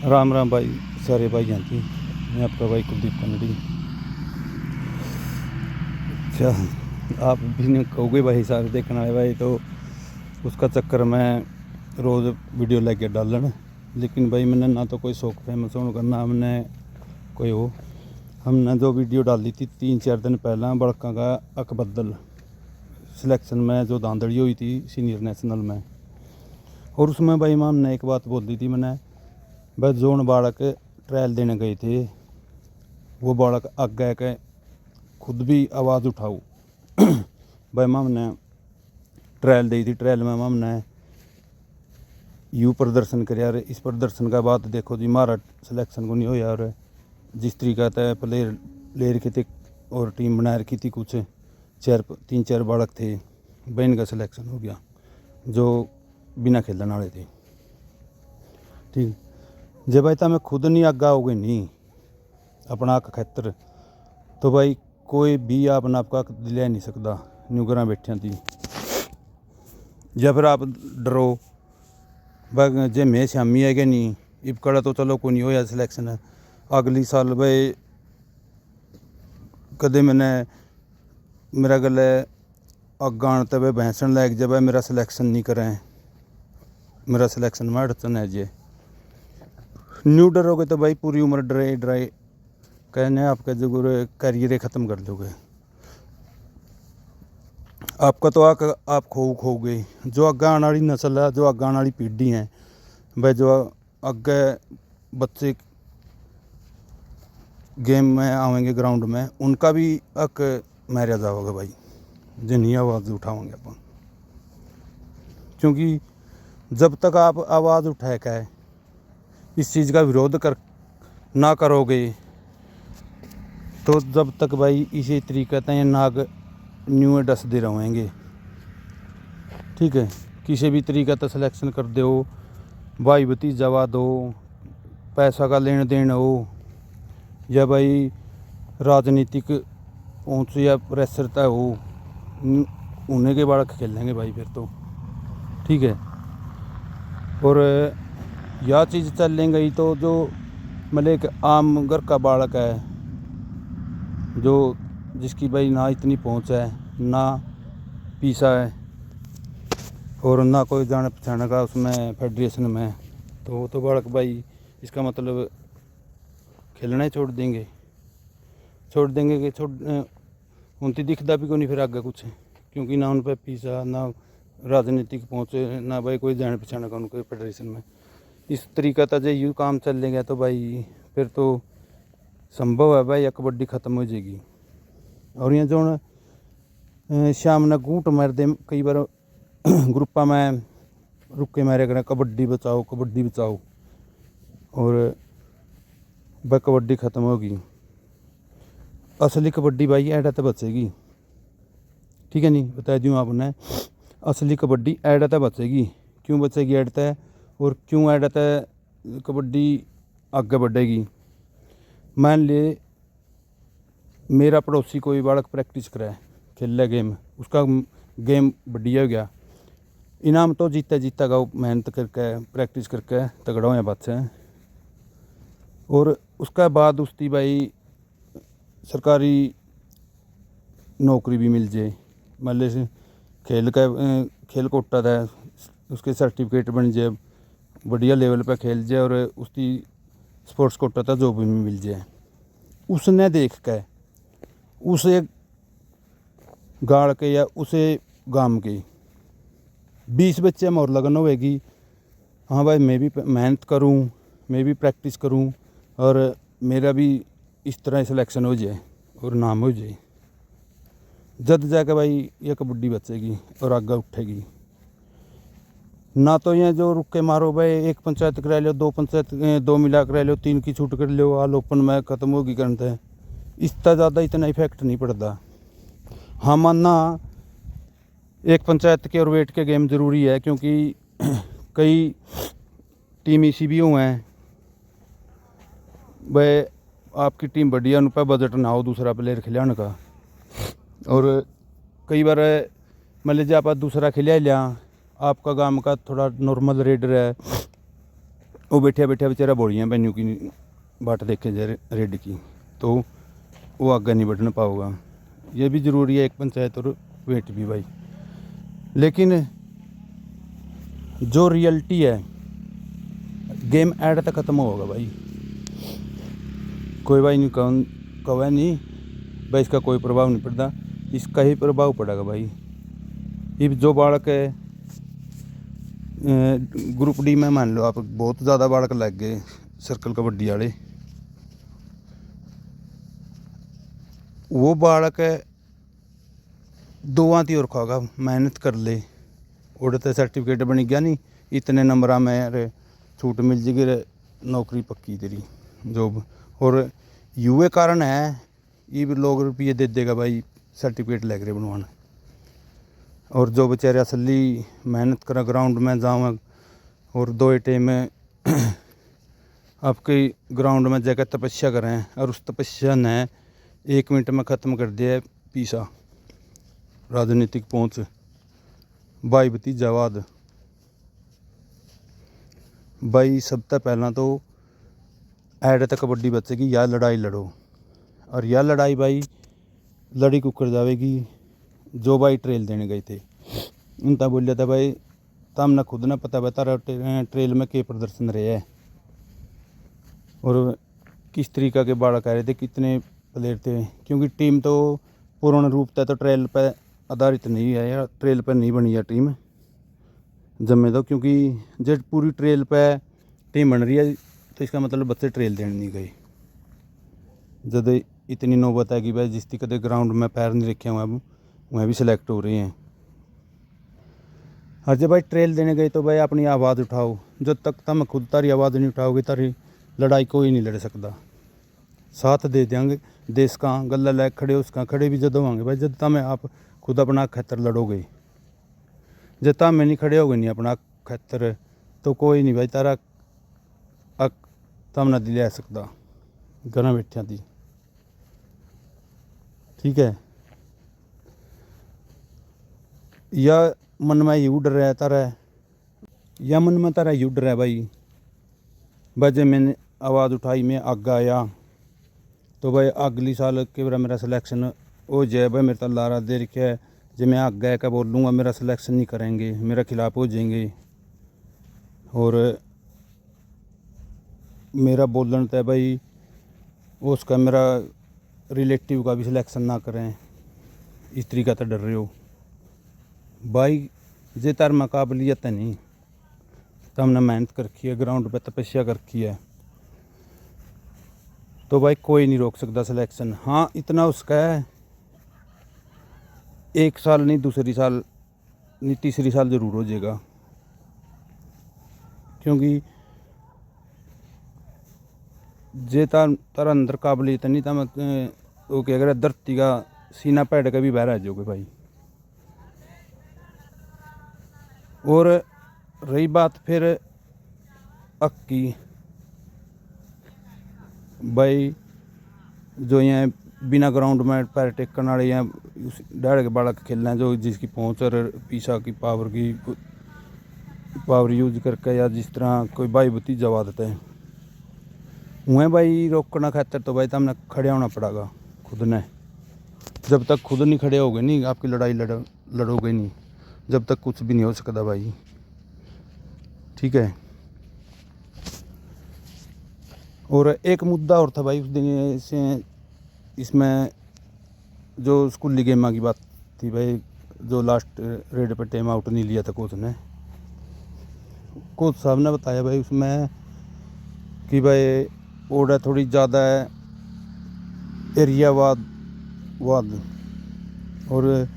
राम राम भाई, सारे भाई जानती। मैं आपका भाई कुलदीप कन्नड़ी। अच्छा, आप भी नहीं कहोगे भाई सारे देखने वाले भाई, तो उसका चक्कर मैं रोज़ वीडियो लेके डालन। लेकिन भाई मैंने ना तो कोई शौक फेमस होने का, ना हमने कोई हो। हमने जो वीडियो डाली थी 3-4 दिन पहला बड़का का अकबद्दल सिलेक्शन में जो धांधड़ी हुई थी सीनियर नेशनल में, और उसमें भाई मैम ने एक बात बोल दी थी मैंने, भाई जोन बालक ट्रायल देने गए थे, वो बालक आगे के खुद भी आवाज़ उठाओ। भाई मैम ने ट्रायल दी थी, ट्रायल में मैम ने यू प्रदर्शन कराया। और इस प्रदर्शन का बात देखो जी, हमारा सिलेक्शन को नहीं हो यार। जिस तरीका था प्लेयर ले रखे थे और टीम बना रखी थी, कुछ 3-4 बालक थे, भाई का सिलेक्शन हो गया जो बिना खेलने वाले थे। ठीक, जब भाई मैं खुद नहीं आगा हो गई नहीं अपना हक खैतर, तो भाई कोई भी अपना आपका हक दिला नहीं सकता न्यू घर बैठिया थी। या फिर आप डरो भाई जे मैं शामी है कि नहीं इब कड़ा, तो चलो कोई नहीं होया सिलेक्शन, अगली साल भाई कदे मैंने मेरा गले अग्गा आने भाई भैंसन लैग जाए, मेरा सिलेक्शन नहीं करें, मेरा सिलेक्शन में अड़चन है जे न्यू डरोगे तो भाई पूरी उम्र डरे डराए कहने आपका जो करियर ख़त्म कर दोगे। आपका तो आप खो गए। जो अग्गा आने वाली नस्ल है, जो अग्गा आने वाली पीढ़ी है भाई, जो अग्गे बच्चे गेम में आवेंगे ग्राउंड में, उनका भी हक मारा जाओगे भाई जो नहीं आवाज़ उठाओगे अपन। क्योंकि जब तक आप आवाज़ उठा के इस चीज़ का विरोध ना करोगे, तो जब तक भाई इसी तरीके से नाग न्यू डसते रहेंगे। ठीक है, किसी भी तरीके से सिलेक्शन कर दो, भाई भतीजा दो, पैसा का लेन देन हो, या भाई राजनीतिक पहुँच या प्रेशर तय हो, उन्हें के बालक खेलेंगे भाई फिर तो। ठीक है, और यह चीज़ चलेंगे तो जो मतलब एक आम घर का बालक है, जो जिसकी भाई ना इतनी पहुंच है, ना पीसा है, और ना कोई जाने पहचाने का उसमें फेडरेशन में, तो वो तो बालक भाई इसका मतलब खेलना ही छोड़ देंगे कि उनकी दिखता भी को नहीं फिर आगे कुछ, क्योंकि ना उन पर पीसा, ना राजनीतिक पहुँचे, ना भाई कोई जाने पहचाने का उनको फेडरेशन में। इस तरीका था जो यूँ काम चलेगा तो भाई फिर तो संभव है भाई कबड्डी ख़त्म हो जाएगी। और यहाँ जो शाम ने घूट मार दे कई बार ग्रुपा में रुके मारे करें कबड्डी बचाओ, और भाई कबड्डी ख़त्म होगी। असली कबड्डी भाई ऐड तो बचेगी। ठीक है, नहीं बता दूँ आपने, असली कबड्डी ऐड तो बचेगी। क्यों बचेगी ऐड तय, और क्यों ऐड तय कबड्डी आगे बढ़ेगी। मान ले मेरा पड़ोसी कोई बालक प्रैक्टिस करे, खेल रहा गेम, उसका गेम बढ़िया हो गया, इनाम तो जीता गा, मेहनत करके प्रैक्टिस करके तगड़ा हो बच्चा है। और उसका बाद उसकी भाई सरकारी नौकरी भी मिल जाए, मान ले खेल कोटा था, उसके सर्टिफिकेट बन जाए, बढ़िया लेवल पे खेल जाए, और उसकी स्पोर्ट्स कोटा था जॉब भी मिल जाए। उसने देख के उसे गाड़ के या उसे गांव के 20 बच्चे में और लगन होएगी, हाँ भाई मैं भी मेहनत करूँ, मैं भी प्रैक्टिस करूँ, और मेरा भी इस तरह सिलेक्शन हो जाए और नाम हो जाए। जब जाके भाई ये कबड्डी बचेगी और आगे उठेगी। ना तो ये जो रुक के मारो भाई, एक पंचायत करा लो, 2 पंचायत 2 मिला करा लो, 3 की छूट कर लो, आल ओपन में ख़त्म होगी करते हैं, इसका ज़्यादा इतना इफेक्ट नहीं पड़ता। हाँ मानना एक पंचायत के और वेट के गेम ज़रूरी है, क्योंकि कई टीम इसी भी हुए हैं भाई, आपकी टीम बढ़िया उन पर बजट ना हो दूसरा प्लेयर खिलाने का, और कई बार मान लीजिए आप दूसरा खिला लिया, आपका गांव का थोड़ा नॉर्मल रेडर है, वो बैठे बैठे बेचारा बोलियाँ बैन्यू की बाट देखे जाए रेड की, तो वो आगे नहीं बढ़ने पाओगा। ये भी ज़रूरी है एक पंचायत और वेट भी भाई। लेकिन जो रियलिटी है गेम ऐड तक ख़त्म होगा भाई। कोई भाई नहीं कहे नहीं भाई इसका कोई प्रभाव नहीं पड़ता, इसका ही प्रभाव पड़ेगा भाई। ये जो बालक है ग्रुप डी में मान लो आप बहुत ज़्यादा बालक लग गए सर्कल कबड्डी वाले, वो बालक दो आती और खागा मेहनत कर ले और तो सर्टिफिकेट बनी गया नहीं, इतने नंबर में यार छूट मिल जाएगी, नौकरी पक्की तेरी जॉब। और युवे कारण है ये भी लोग रुपये दे देगा भाई सर्टिफिकेट लग रहे बनवाना। और जो बेचारे असली मेहनत करा ग्राउंड में जाऊँ और 2 टाइम में आपके ग्राउंड में जाकर तपस्या करें और उस तपस्या ने 1 मिनट में ख़त्म कर दिया पीसा राजनीतिक पहुँच भाई भतीजावाद। भाई सबसे पहला तो ऐड तक कबड्डी बचेगी या लड़ाई लड़ो, और यह लड़ाई भाई लड़ी कुकर जाएगी। जो भाई ट्रेल देने गए थे उनका बोलिया था भाई तम ना खुद ना पता बता रहा ट्रेल में के प्रदर्शन रहे है और किस तरीका के बालक आ रहे थे, कितने प्लेयर थे, क्योंकि टीम तो पूर्ण रूप से तो ट्रेल पर आधारित नहीं है या ट्रेल पर नहीं बनी है टीम जमे तो, क्योंकि जब पूरी ट्रेल पर टीम बन रही है तो इसका मतलब बच्चे ट्रेल देने नहीं गए। जब इतनी नौबत है कि भाई जिसकी कदे ग्राउंड में पैर नहीं रखे हुए वह भी सिलेक्ट हो रहे हैं। और जब भाई ट्रेल देने गए तो भाई अपनी आवाज़ उठाओ, जब तक तुम खुद तारी आवाज़ नहीं उठाओगे तारी लड़ाई कोई नहीं लड़ सकता। साथ दे देंगे देश का गला लैक खड़े उसका खड़े भी जब होंगे भाई, जब तमें आप खुद अपना खतर लड़ोगे, जब तमें नहीं खड़े होगे नहीं अपना खतर तो कोई नहीं भाई तारा तम ना ले सकता घर बैठिया थी। ठीक है, या मन में यू डर है तारा, या मन में तारा यू डर है भाई जब मैंने आवाज़ उठाई मैं आगे आया तो भाई अगली साल के बार मेरा सिलेक्शन हो जाए भाई, मेरे तो लारा दे रखा है जब मैं आगे आकर बोलूँगा मेरा सिलेक्शन नहीं करेंगे, मेरा खिलाफ हो जाएंगे और मेरा बोलन तो भाई उसका मेरा रिलेटिव का भी सिलेक्शन ना करें, इस तरीका तो डर रहे हो भाई। जे तार मुकाबलियत है नहीं तो हमने मेहनत कर रखी है ग्राउंड पे तपस्या कर रखी है तो भाई कोई नहीं रोक सकता सिलेक्शन। हाँ इतना उसका है 1 साल नहीं दूसरी साल नहीं तीसरी साल ज़रूर हो जाएगा, क्योंकि जे तारा अंदर काबिलियत नहीं तो वो क्या करे धरती का सीना पैड का भी बाहर आ जाओगे भाई। और रही बात फिर हक की भाई, जो यहाँ बिना ग्राउंड में पैर टेकने वाले या डेढ़ के बालक खेलना है जो जिसकी पहुँच और पीछा की पावर यूज करके या जिस तरह कोई भाई भतीजा आदत है वह भाई रोकना खातर तो भाई तुमने खड़े होना पड़ेगा खुद ने। जब तक खुद नहीं खड़े होगे नहीं आपकी लड़ाई लड़ोगे नहीं, जब तक कुछ भी नहीं हो सकता भाई। ठीक है, और एक मुद्दा और था भाई उस दिन से इसमें जो स्कूली गेमा की बात थी भाई, जो लास्ट रेड पे टाइम आउट नहीं लिया था कोच साहब ने बताया भाई उसमें कि भाई ओडा थोड़ी ज़्यादा है एरियावाद और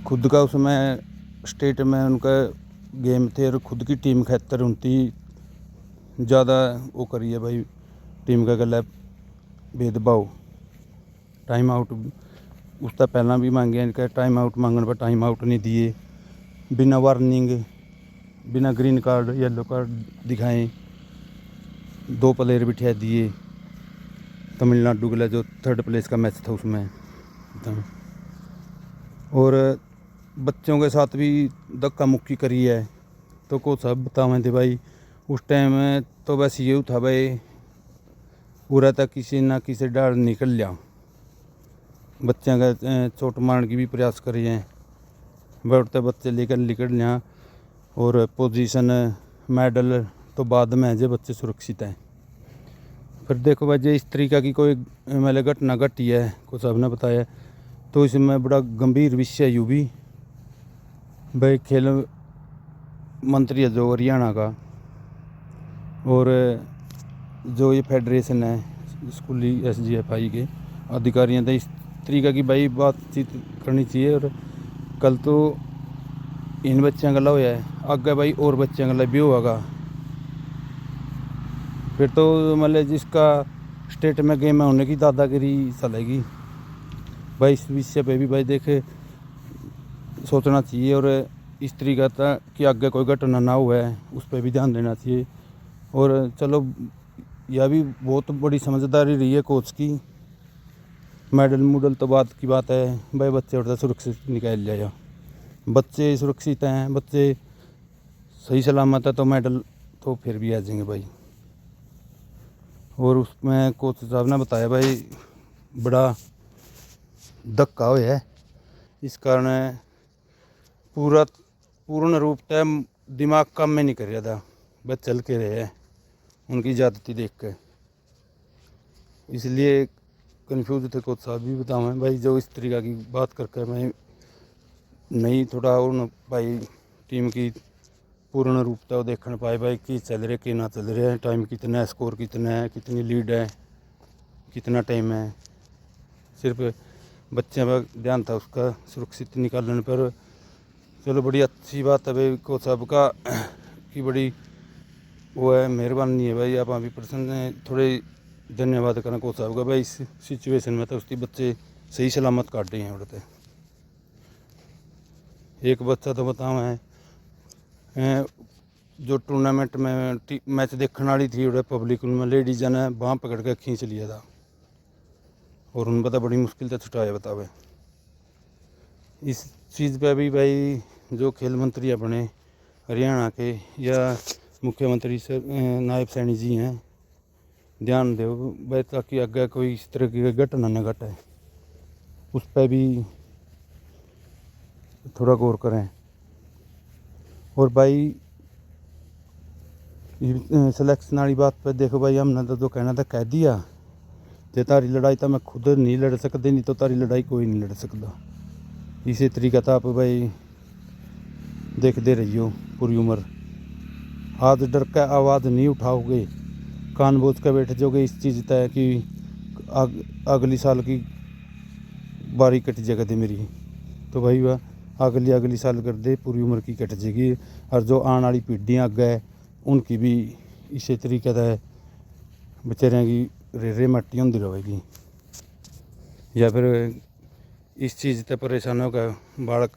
खुद का उसमें स्टेट में उनका गेम थे और खुद की टीम खातर उनकी ज़्यादा वो करी है भाई, टीम का गला भेदभाव। टाइम आउट उसका पहला भी मांगे इनका टाइम आउट मांगने पर टाइम आउट नहीं दिए, बिना वार्निंग बिना ग्रीन कार्ड येलो कार्ड दिखाएं 2 प्लेयर बिठा दिए। तमिलनाडु के लिए जो 3rd प्लेस का मैच था उसमें, और बच्चों के साथ भी धक्का मुक्की करी है तो को सब बतावें थे भाई उस टाइम तो बस ये था भाई, पूरा तक किसी ना किसी डर निकल लिया, बच्चों का चोट मारने की भी प्रयास करिए, बढ़ते बच्चे लेकर निकल लिया। और पोजीशन मेडल तो बाद में है, जो बच्चे सुरक्षित हैं। फिर देखो भाई, जो इस तरीका की कोई मतलब घटना घटी है, को साहब ने बताया, तो इसमें बड़ा गंभीर विषय यूँ भी भाई, खेल मंत्री है जो हरियाणा का, और जो ये फेडरेशन है स्कूली SGFI के अधिकारी हैं, तो इस तरीका की भाई बातचीत करनी चाहिए। और कल तो इन बच्चों का होया है, आगे भाई और बच्चों का भी होगा, फिर तो मतलब जिसका स्टेट में गेम होने की दादागिरी चलेगी भाई। इस विषय पे भी भाई देखे सोचना चाहिए, और इस तरीका था कि आगे कोई घटना ना हुआ है उस पर भी ध्यान देना चाहिए। और चलो, यह भी बहुत बड़ी समझदारी रही है कोच की, मेडल मूडल तो बात की बात है भाई, बच्चे उड़ता सुरक्षित निकाल जाएगा, बच्चे सुरक्षित हैं, बच्चे सही सलामत है, तो मेडल तो फिर भी आ जाएंगे भाई। और उसमें कोच साहब ने बताया भाई, बड़ा धक्का हुआ है, इस कारण पूर्ण रूप से दिमाग काम में नहीं कर रहा था, बस चल के रहे हैं उनकी ज़्यादती देख के, इसलिए कन्फ्यूज थे कोच साहब भी। बताऊँ भाई, जो इस तरीका की बात करके मैं नहीं थोड़ा और भाई टीम की पूर्ण रूपता देखने पाए भाई, कि चल रहे कि ना चल रहे हैं, टाइम कितना है, स्कोर कितना है, कितनी लीड है, कितना टाइम है, सिर्फ बच्चों पर ध्यान था उसका सुरक्षित निकालने पर। चलो, बड़ी अच्छी बात है भाई कोच साहब का, कि बड़ी वो है, मेहरबानी है भाई, आप अभी प्रसन्न हैं, थोड़े धन्यवाद करना कोच साहब का भाई। इस सिचुएशन में तो उसकी बच्चे सही सलामत काट रहे हैं उड़ते। एक बच्चा तो बताऊँ है, जो टूर्नामेंट में मैच देखने वाली थी उड़े पब्लिक, उनमें लेडीज ने बाँह पकड़ के खींच लिया था, और उन बता बड़ी मुश्किल से छुटाया बतावे। इस चीज़ पे भी भाई जो खेल मंत्री अपने हरियाणा के या मुख्यमंत्री से नायब सैनी जी हैं, ध्यान दो भाई, ताकि आगे कोई इस तरह की घटना न घटे, उस पर भी थोड़ा गौर करें। और भाई सिलेक्शन वाली बात पर देखो भाई, हमने तो जो कहना था कह दिया, तो तारी लड़ाई तो मैं खुद नहीं लड़ सकती, नहीं तो तारी लड़ाई कोई नहीं लड़ सकता। इसी तरीका था आप भाई देखते रहियो पूरी उम्र, आज डर का आवाज़ नहीं उठाओगे, कान बोझ कर बैठ जाओगे, इस चीज़ तय कि अगली साल की बारी कट जाएगा दे मेरी, तो भाई वह अगली साल कर दे, पूरी उम्र की कट जाएगी। और जो आने वाली पीढ़ियाँ आगे है, उनकी भी इसी तरीके से बेचारियों की रे मट्टी होती रहेगी, या फिर इस चीज़ से परेशान होकर बालक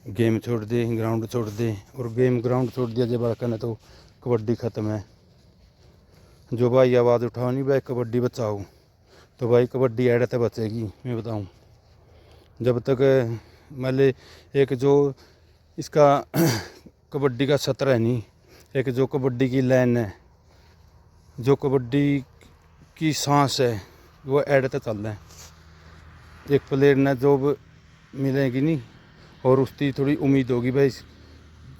गेम छोड़ दे, ग्राउंड छोड़ दे, और गेम ग्राउंड छोड़ दिया जब बालक ने तो कबड्डी ख़त्म है। जो भाई आवाज़ उठाओ नहीं भाई कबड्डी बचाओ, तो भाई कबड्डी ऐड तो बचेगी। मैं बताऊँ, जब तक मतलब एक जो इसका कबड्डी का सत्र है नहीं, एक जो कबड्डी की लाइन है, जो कबड्डी की सांस है, वो ऐड तो चल रहा है। एक प्लेयर ने जॉब मिलेगी नहीं, और उसकी थोड़ी उम्मीद होगी भाई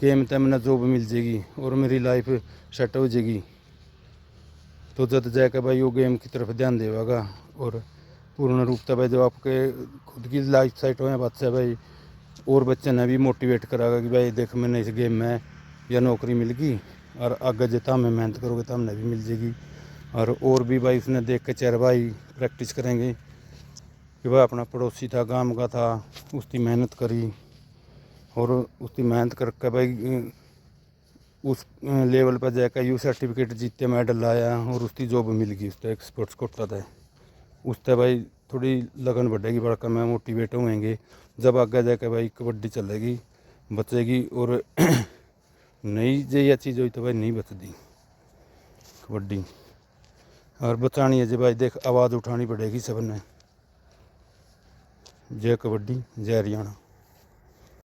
गेम तक मैंने जॉब मिल जाएगी और मेरी लाइफ सेट हो जाएगी, तो जब जाकर भाई वो गेम की तरफ ध्यान देगा। और पूर्ण रूप से भाई जो आपके खुद की लाइफ सेट हो बात से भाई, और बच्चे ने भी मोटिवेट करागा कि भाई देख मैंने इस गेम में या नौकरी मिल गई, और आगे जितना मैं मेहनत करोगे तो हमने भी मिल जाएगी। और भी भाई उसने देख के चार भाई प्रैक्टिस करेंगे कि भाई अपना पड़ोसी था, गांव का था, उसकी मेहनत करी, और उसकी मेहनत करके भाई उस लेवल पर जाकर यू सर्टिफिकेट जीते, मेडल लाया, और उसकी जॉब मिल गई, उसका एक स्पोर्ट्स कोटा था। उससे भाई थोड़ी लगन बढ़ेगी, बड़का में मोटिवेट होंगे, जब आगे जाकर भाई कबड्डी चलेगी, बचेगी। और नहीं जो यह चीज़ हुई तो भाई नहीं बचती कबड्डी, और बचानी है जो भाई देख आवाज़ उठानी पड़ेगी सबने। जय कबड्डी, जय हरियाणा।